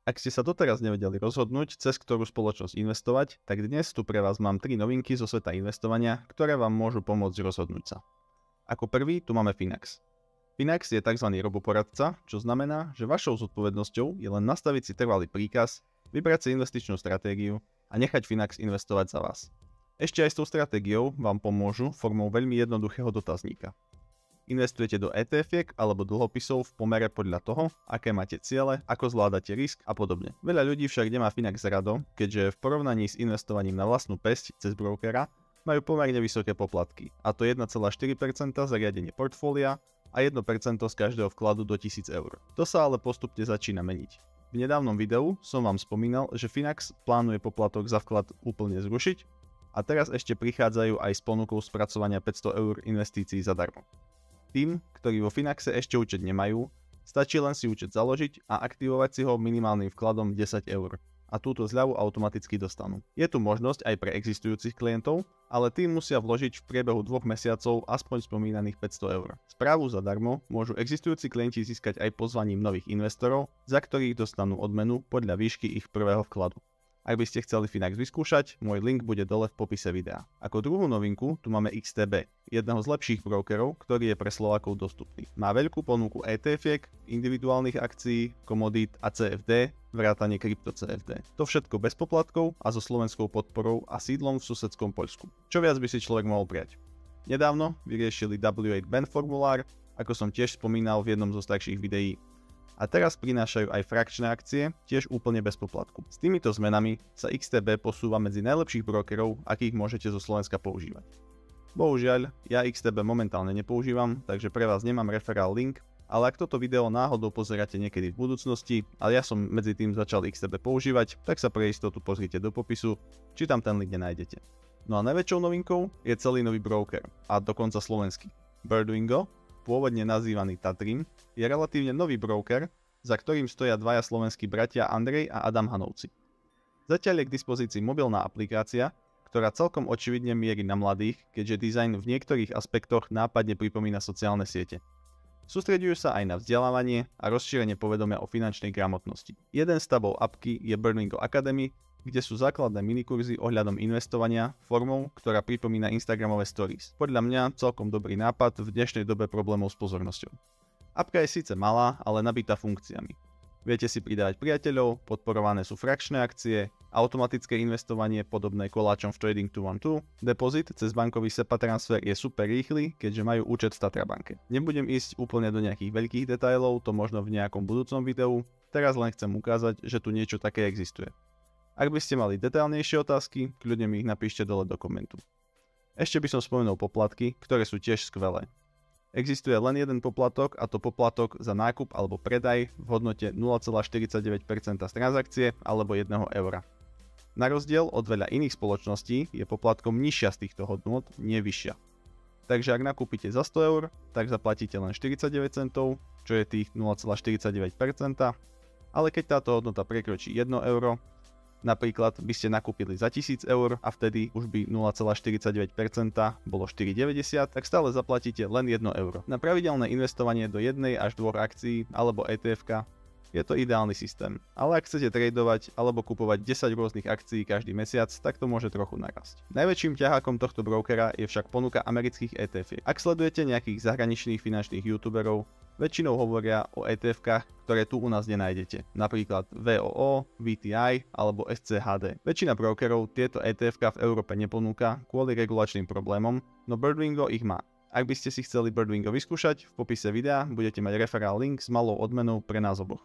Ak ste sa doteraz nevedeli rozhodnúť, cez ktorú spoločnosť investovať, tak dnes tu pre vás mám 3 novinky zo sveta investovania, ktoré vám môžu pomôcť rozhodnúť sa. Ako prvý tu máme Finax. Finax je tzv. Roboporadca, čo znamená, že vašou zodpovednosťou je len nastaviť si trvalý príkaz, vybrať si investičnú stratégiu a nechať Finax investovať za vás. Ešte aj s tou stratégiou vám pomôžu formou veľmi jednoduchého dotazníka. Investujete do ETF-iek alebo dlhopisov v pomere podľa toho, aké máte ciele, ako zvládate risk a podobne. Veľa ľudí však nemá Finax rado, keďže v porovnaní s investovaním na vlastnú päsť cez brokera majú pomerne vysoké poplatky, a to 1,4% za riadenie portfólia a 1% z každého vkladu do 1000 eur. To sa ale postupne začína meniť. V nedávnom videu som vám spomínal, že Finax plánuje poplatok za vklad úplne zrušiť a teraz ešte prichádzajú aj s ponukou spracovania 500 eur investícií zadarmo. Tým, ktorí vo Finaxe ešte účet nemajú, stačí len si účet založiť a aktivovať si ho minimálnym vkladom 10 eur a túto zľavu automaticky dostanú. Je tu možnosť aj pre existujúcich klientov, ale tým musia vložiť v priebehu 2 mesiacov aspoň spomínaných 500 eur. Správu zadarmo môžu existujúci klienti získať aj pozvaním nových investorov, za ktorých dostanú odmenu podľa výšky ich prvého vkladu. Ak by ste chceli Finax vyskúšať, môj link bude dole v popise videa. Ako druhú novinku tu máme XTB, jedného z lepších brokerov, ktorý je pre Slovákov dostupný. Má veľkú ponuku ETF-iek, individuálnych akcií, komodít a CFD, vrátane krypto CFD. To všetko bez poplatkov a so slovenskou podporou a sídlom v susedskom Poľsku. Čo viac by si človek mohol prijať? Nedávno vyriešili W8 BAN formulár, ako som tiež spomínal v jednom zo starších videí. A teraz prinášajú aj frakčné akcie, tiež úplne bez poplatku. S týmito zmenami sa XTB posúva medzi najlepších brokerov, akých môžete zo Slovenska používať. Bohužiaľ, ja XTB momentálne nepoužívam, takže pre vás nemám referál link, ale ak toto video náhodou pozeráte niekedy v budúcnosti, ale ja som medzi tým začal XTB používať, tak sa pre istotu pozrite do popisu, či tam ten link nenájdete. No a najväčšou novinkou je celý nový broker, a dokonca slovenský. Birdwingo, pôvodne nazývaný Tatrim, je relatívne nový broker, za ktorým stoja dvaja slovenskí bratia Andrej a Adam Hanovci. Zatiaľ je k dispozícii mobilná aplikácia, ktorá celkom očividne mierí na mladých, keďže dizajn v niektorých aspektoch nápadne pripomína sociálne siete. Sústreďujú sa aj na vzdelávanie a rozšírenie povedomia o finančnej gramotnosti. Jeden z tabov apky je Birdwingo Academy, kde sú základné minikurzy ohľadom investovania formou, ktorá pripomína Instagramové stories. Podľa mňa celkom dobrý nápad v dnešnej dobe problémov s pozornosťou. Apka je síce malá, ale nabitá funkciami. Viete si pridávať priateľov, podporované sú frakčné akcie, automatické investovanie podobné koláčom v Trading 212, depozit cez bankový SEPA transfer je super rýchly, keďže majú účet v Tatrabanke. Nebudem ísť úplne do nejakých veľkých detailov, to možno v nejakom budúcom videu, teraz len chcem ukázať, že tu niečo také existuje. Ak by ste mali detailnejšie otázky, kľudne mi ich napíšte dole do komentu. Ešte by som spomenul poplatky, ktoré sú tiež skvelé. Existuje len jeden poplatok, a to poplatok za nákup alebo predaj v hodnote 0,49% z transakcie alebo 1 eura. Na rozdiel od veľa iných spoločností je poplatkom nižšia z týchto hodnôt, nie vyššia. Takže ak nakúpite za 100 eur, tak zaplatíte len 49 centov, čo je tých 0,49%, ale keď táto hodnota prekročí 1 euro, napríklad by ste nakúpili za 1000 eur a vtedy už by 0,49% bolo 4,90, tak stále zaplatíte len 1 euro. Na pravidelné investovanie do 1 až 2 akcií alebo ETF-ka je to ideálny systém. Ale ak chcete tradovať alebo kupovať 10 rôznych akcií každý mesiac, tak to môže trochu narásť. Najväčším ťahákom tohto brokera je však ponuka amerických ETF-iek. Ak sledujete nejakých zahraničných finančných youtuberov, väčšinou hovoria o ETF-kách, ktoré tu u nás nenájdete, napríklad VOO, VTI alebo SCHD. Väčšina brokerov tieto ETF-ka v Európe neponúka kvôli regulačným problémom, no Birdwingo ich má. Ak by ste si chceli Birdwingo vyskúšať, v popise videa budete mať referál link s malou odmenou pre nás oboch.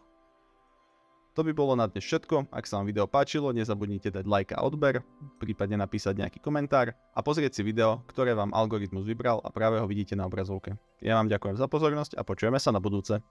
To by bolo na dnes všetko. Ak sa vám video páčilo, nezabudnite dať like a odber, prípadne napísať nejaký komentár a pozrieť si video, ktoré vám algoritmus vybral a práve ho vidíte na obrazovke. Ja vám ďakujem za pozornosť a počujeme sa na budúce.